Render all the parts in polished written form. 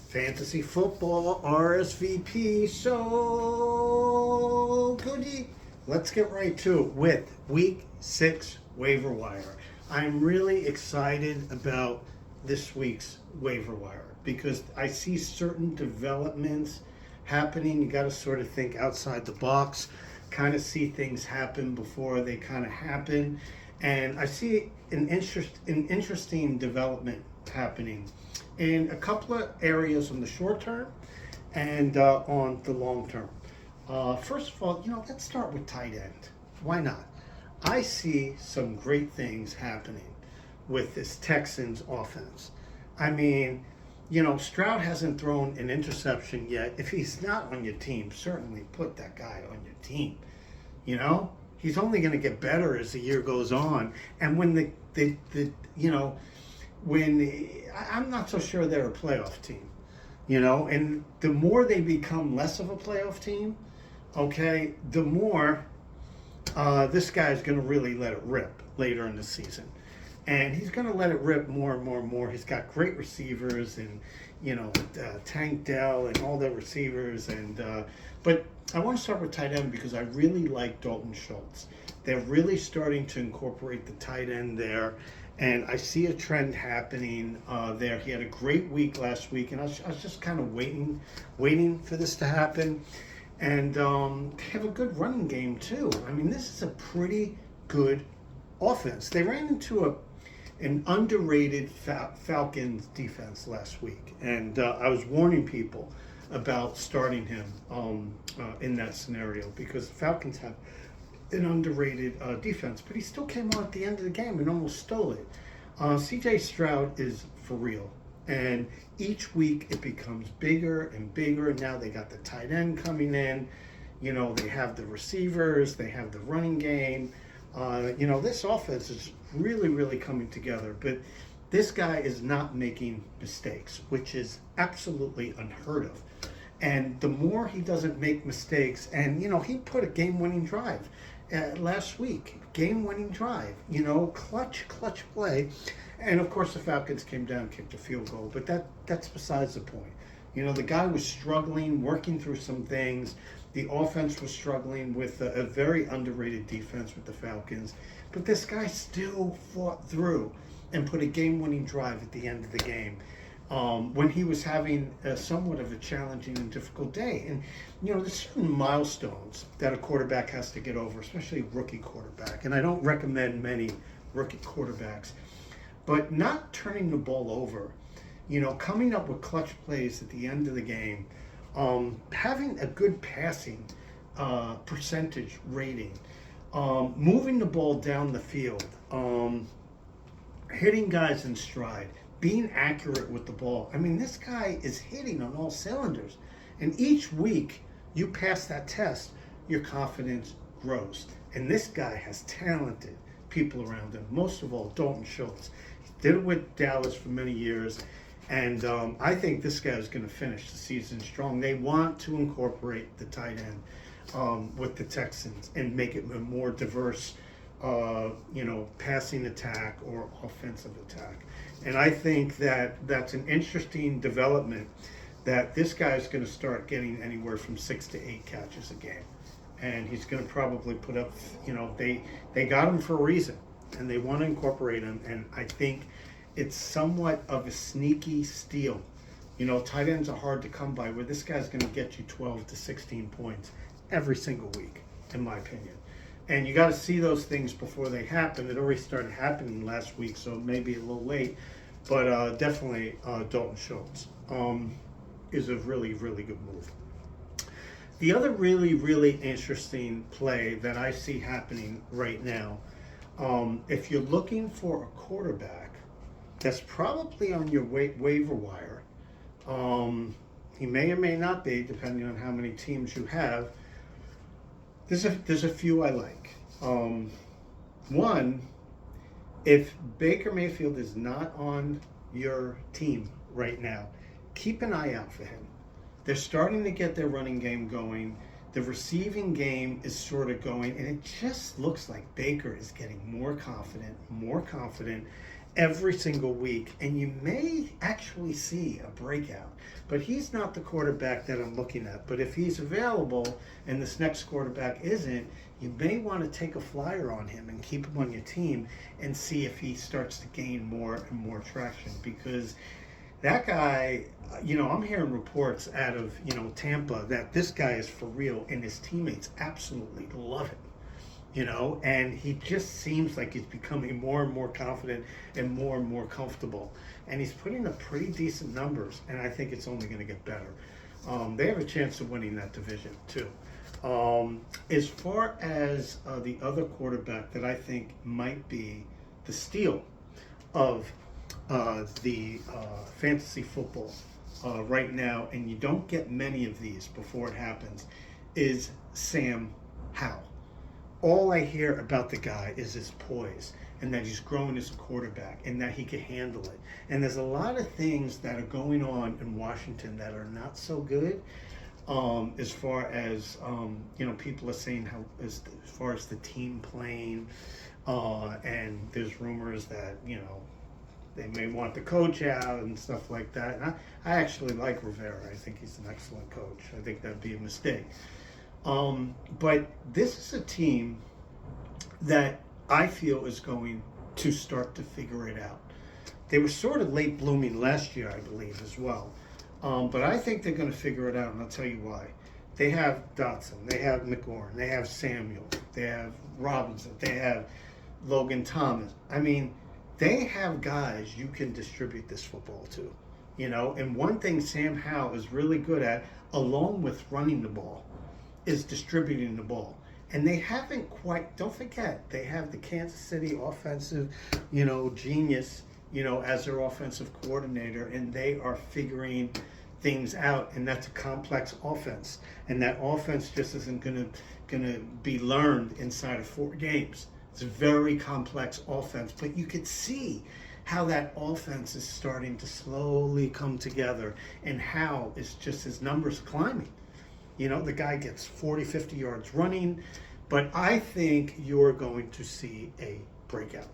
Fantasy football RSVP. So goody. Let's get right to it with week 6 waiver wire. I'm really excited about this week's waiver wire because I see certain developments happening. You got to sort of think outside the box, kind of see things happen before they kind of happen. And I see an interesting development happening in a couple of areas on the short term and on the long term. First of all, let's start with tight end. Why not? I see some great things happening with this Texans offense. I mean, Stroud hasn't thrown an interception yet. If he's not on your team, certainly put that guy on your team. He's only going to get better as the year goes on. And when I'm not so sure they're a playoff team, and the more they become less of a playoff team, okay, the more this guy's going to really let it rip later in the season. And he's going to let it rip more and more and more. He's got great receivers and, Tank Dell and all the receivers. But I want to start with tight end because I really like Dalton Schultz. They're really starting to incorporate the tight end there. And I see a trend happening there. He had a great week last week, and I was just kind of waiting for this to happen. And they have a good running game, too. I mean, this is a pretty good offense. They ran into an underrated Falcons defense last week, and I was warning people about starting him in that scenario because the Falcons have an underrated defense, but he still came on at the end of the game and almost stole it. CJ Stroud is for real, and each week it becomes bigger and bigger. Now they got the tight end coming in, they have the receivers, they have the running game. This offense is really, really coming together, but this guy is not making mistakes, which is absolutely unheard of. And the more he doesn't make mistakes, and, he put a game-winning drive last week, game-winning drive, clutch play. And, of course, the Falcons came down and kicked a field goal, but that's besides the point. The guy was struggling, working through some things. The offense was struggling with a very underrated defense with the Falcons. But this guy still fought through and put a game-winning drive at the end of the game when he was having somewhat of a challenging and difficult day. And, there's certain milestones that a quarterback has to get over, especially a rookie quarterback. And I don't recommend many rookie quarterbacks. But not turning the ball over, coming up with clutch plays at the end of the game, having a good passing percentage rating, moving the ball down the field, hitting guys in stride, being accurate with the ball. I mean, this guy is hitting on all cylinders. And each week you pass that test, your confidence grows. And this guy has talented people around him, most of all Dalton Schultz. He did it with Dallas for many years. And I think this guy is going to finish the season strong. They want to incorporate the tight end with the Texans and make it a more diverse, passing attack or offensive attack. And I think that's an interesting development that this guy is going to start getting anywhere from 6 to 8 catches a game. And he's going to probably put up, they got him for a reason, and they want to incorporate him. And I think it's somewhat of a sneaky steal. Tight ends are hard to come by, where this guy's going to get you 12 to 16 points every single week, in my opinion. And you got to see those things before they happen. It already started happening last week, so it may be a little late. But definitely Dalton Schultz is a really, really good move. The other really, really interesting play that I see happening right now, if you're looking for a quarterback that's probably on your waiver wire, he may or may not be, depending on how many teams you have. There's a few I like. One, if Baker Mayfield is not on your team right now, keep an eye out for him. They're starting to get their running game going. The receiving game is sort of going, and it just looks like Baker is getting more confident, every single week, and you may actually see a breakout. But he's not the quarterback that I'm looking at. But if he's available and this next quarterback isn't, you may want to take a flyer on him and keep him on your team and see if he starts to gain more and more traction. Because that guy, I'm hearing reports out of, Tampa that this guy is for real and his teammates absolutely love him. And he just seems like he's becoming more and more confident and more comfortable. And he's putting up pretty decent numbers, and I think it's only going to get better. They have a chance of winning that division, too. As far as the other quarterback that I think might be the steal of the fantasy football right now, and you don't get many of these before it happens, is Sam Howell. All I hear about the guy is his poise and that he's growing as a quarterback and that he can handle it. And there's a lot of things that are going on in Washington that are not so good, as far as, people are saying how as far as the team playing, and there's rumors that, they may want the coach out and stuff like that. And I actually like Rivera. I think he's an excellent coach. I think that'd be a mistake. But this is a team that I feel is going to start to figure it out. They were sort of late blooming last year, I believe, as well. But I think they're going to figure it out, and I'll tell you why. They have Dotson, they have McGorn, they have Samuel, they have Robinson, they have Logan Thomas. I mean, they have guys you can distribute this football to, And one thing Sam Howell is really good at, along with running the ball, is distributing the ball. And they haven't quite, don't forget, they have the Kansas City offensive, genius, as their offensive coordinator, and they are figuring things out, and that's a complex offense. And that offense just isn't gonna be learned inside of 4 games. It's a very complex offense, but you could see how that offense is starting to slowly come together, and how it's just his numbers climbing. The guy gets 40, 50 yards running, but I think you're going to see a breakout.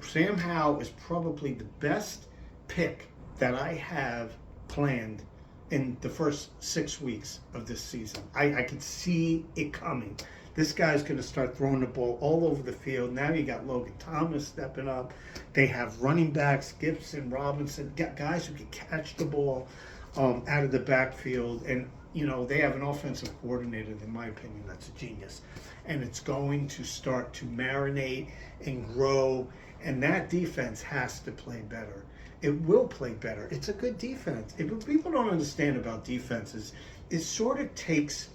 Sam Howell is probably the best pick that I have planned in the first 6 weeks of this season. I can see it coming. This guy's going to start throwing the ball all over the field. Now you got Logan Thomas stepping up. They have running backs, Gibson, Robinson, guys who can catch the ball out of the backfield. And they have an offensive coordinator, in my opinion, that's a genius. And it's going to start to marinate and grow. And that defense has to play better. It will play better. It's a good defense. What people don't understand about defenses, it sort of takes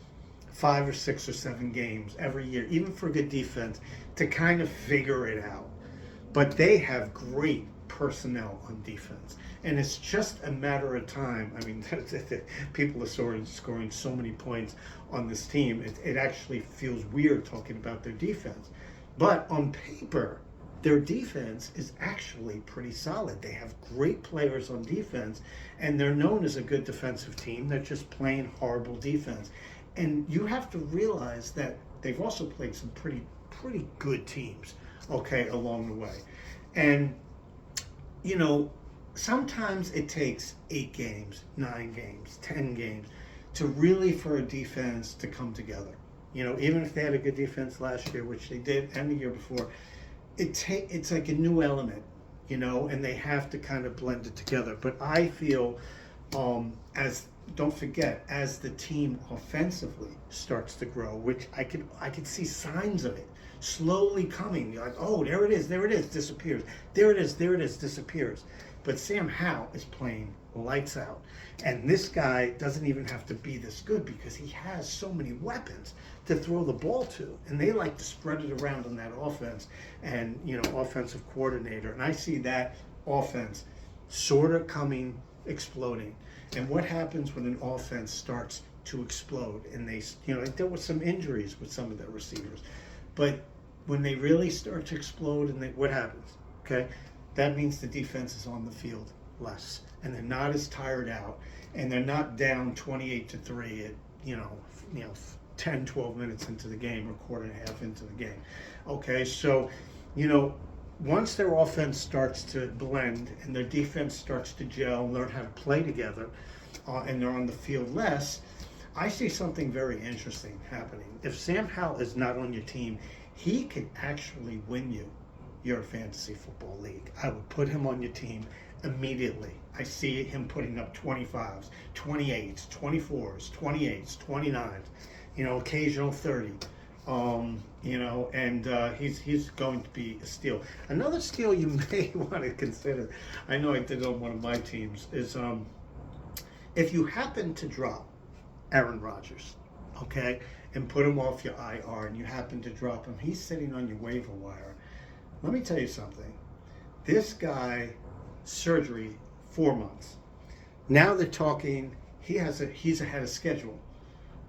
5 or 6 or 7 games every year, even for a good defense, to kind of figure it out. But they have great personnel on defense. And it's just a matter of time. I mean, people are scoring so many points on this team. It actually feels weird talking about their defense. But on paper, their defense is actually pretty solid. They have great players on defense, and they're known as a good defensive team. They're just playing horrible defense. And you have to realize that they've also played some pretty good teams, along the way. And, sometimes it takes 8 games, 9 games, 10 games to really for a defense to come together. Even if they had a good defense last year, which they did, and the year before, it's like a new element, and they have to kind of blend it together. But I feel, don't forget, as the team offensively starts to grow, which I could see signs of it slowly coming. You're like, oh, there it is, disappears. There it is, disappears. But Sam Howell is playing lights out. And this guy doesn't even have to be this good because he has so many weapons to throw the ball to. And they like to spread it around on that offense and, offensive coordinator. And I see that offense sort of exploding. And what happens when an offense starts to explode? And they dealt with some injuries with some of their receivers. But when they really start to explode, what happens? That means the defense is on the field less, and they're not as tired out, and they're not down 28-3 at 10, 12 minutes into the game or quarter and a half into the game. So once their offense starts to blend and their defense starts to gel, learn how to play together, and they're on the field less, I see something very interesting happening. If Sam Howell is not on your team, he could actually win you your fantasy football league. I would put him on your team immediately. I see him putting up 25s, 28s, 24s, 28s, 29s, occasional 30. And he's going to be a steal. Another steal you may want to consider, I know I did it on one of my teams, is if you happen to drop Aaron Rodgers, okay, and put him off your IR, and you happen to drop him, he's sitting on your waiver wire. Let me tell you something. This guy, surgery, 4 months. Now they're talking, he's ahead of schedule.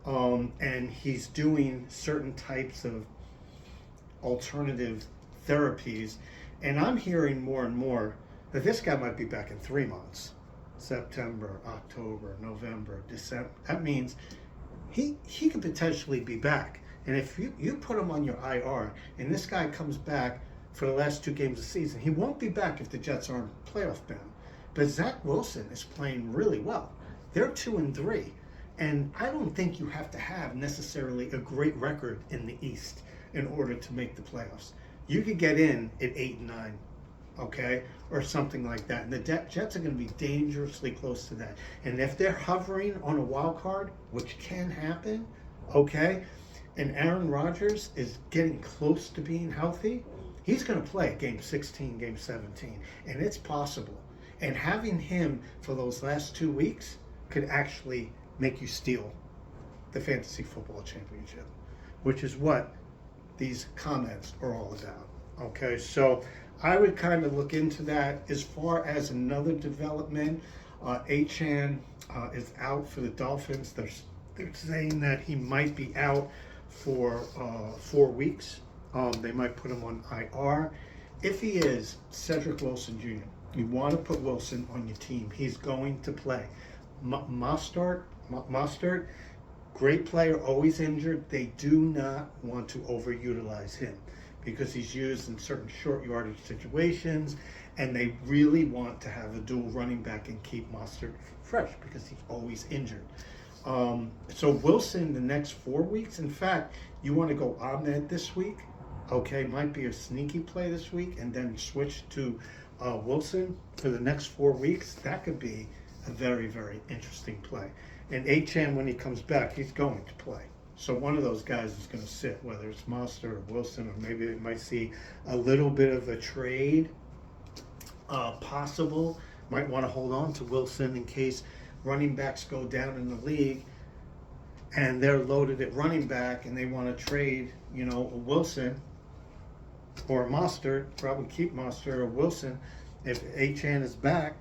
And he's doing certain types of alternative therapies. And I'm hearing more and more that this guy might be back in 3 months. September, October, November, December. That means he could potentially be back. And if you put him on your IR and this guy comes back for the last 2 games of the season, he won't be back if the Jets aren't playoff bound. But Zach Wilson is playing really well. They're 2-3. And I don't think you have to have necessarily a great record in the East in order to make the playoffs. You could get in at 8-9, okay, or something like that. And the Jets are going to be dangerously close to that. And if they're hovering on a wild card, which can happen, okay, and Aaron Rodgers is getting close to being healthy, he's going to play game 16, game 17, and it's possible. And having him for those last 2 weeks could actually make you steal the fantasy football championship, which is what these comments are all about. Okay, so I would kind of look into that. As far as another development, Achane is out for the Dolphins. They're saying that he might be out for 4 weeks. They might put him on IR. If he is, Cedric Wilson Jr., you want to put Wilson on your team. He's going to play. Mostert, great player, always injured. They do not want to overutilize him because he's used in certain short yardage situations, and they really want to have a dual running back and keep Mostert fresh because he's always injured. So Wilson the next 4 weeks. In fact, you want to go Ahmed this week. Okay, might be a sneaky play this week, and then switch to Wilson for the next 4 weeks. That could be a very, very interesting play. And Achane, when he comes back, he's going to play. So one of those guys is going to sit, whether it's Mostert or Wilson, or maybe they might see a little bit of a trade possible. Might want to hold on to Wilson in case running backs go down in the league and they're loaded at running back and they want to trade, a Wilson or a Mostert. Probably keep Mostert or Wilson. If Achane is back,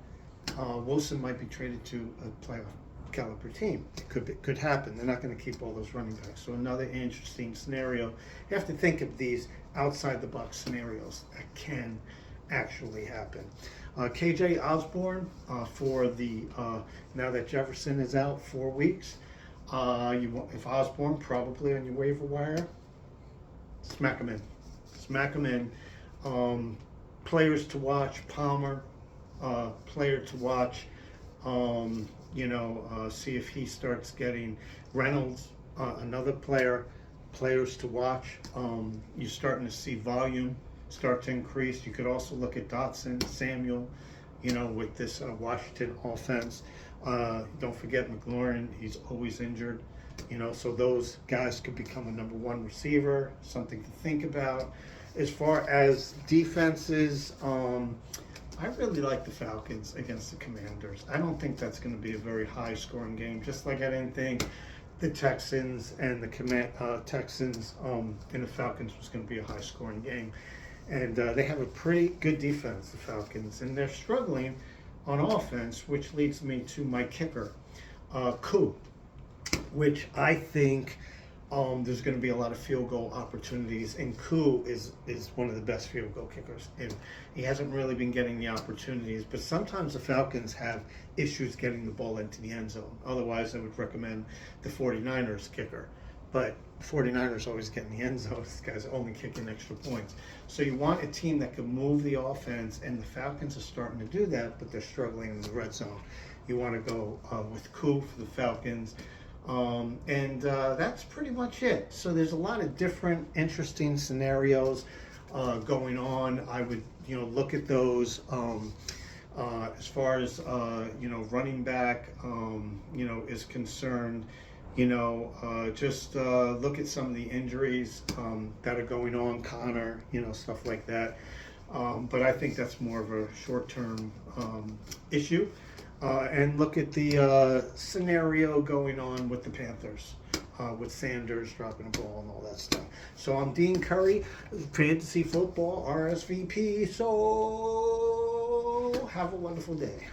Wilson might be traded to a playoff caliber team. It could happen. They're not going to keep all those running backs. So another interesting scenario. You have to think of these outside the box scenarios that can actually happen. KJ Osborne for the now that Jefferson is out 4 weeks. If Osborne probably on your waiver wire, smack him in. Players to watch: Palmer. Player to watch. See if he starts getting Reynolds, another players to watch. You're starting to see volume start to increase. You could also look at Dotson, Samuel, with this Washington offense. Don't forget McLaurin, he's always injured. So those guys could become a number 1 receiver, something to think about. As far as defenses, I really like the Falcons against the Commanders. I don't think that's going to be a very high-scoring game. Just like I didn't think the Texans and the Texans and the Falcons was going to be a high-scoring game. And they have a pretty good defense, the Falcons, and they're struggling on offense, which leads me to my kicker, Koo, which I think there's going to be a lot of field goal opportunities, and Koo is one of the best field goal kickers, and he hasn't really been getting the opportunities, but sometimes the Falcons have issues getting the ball into the end zone. Otherwise, I would recommend the 49ers kicker. but 49ers always get in the end zone. This guy's only kicking extra points. So you want a team that can move the offense, and the Falcons are starting to do that, but they're struggling in the red zone. You want to go with Koo for the Falcons. And that's pretty much it. So there's a lot of different interesting scenarios going on. I would, look at those as far as, running back, is concerned. Just look at some of the injuries that are going on, Connor, stuff like that. But I think that's more of a short-term issue. And look at the scenario going on with the Panthers, with Sanders dropping the ball and all that stuff. So I'm Dean Curry, Fantasy Football, RSVP. So have a wonderful day.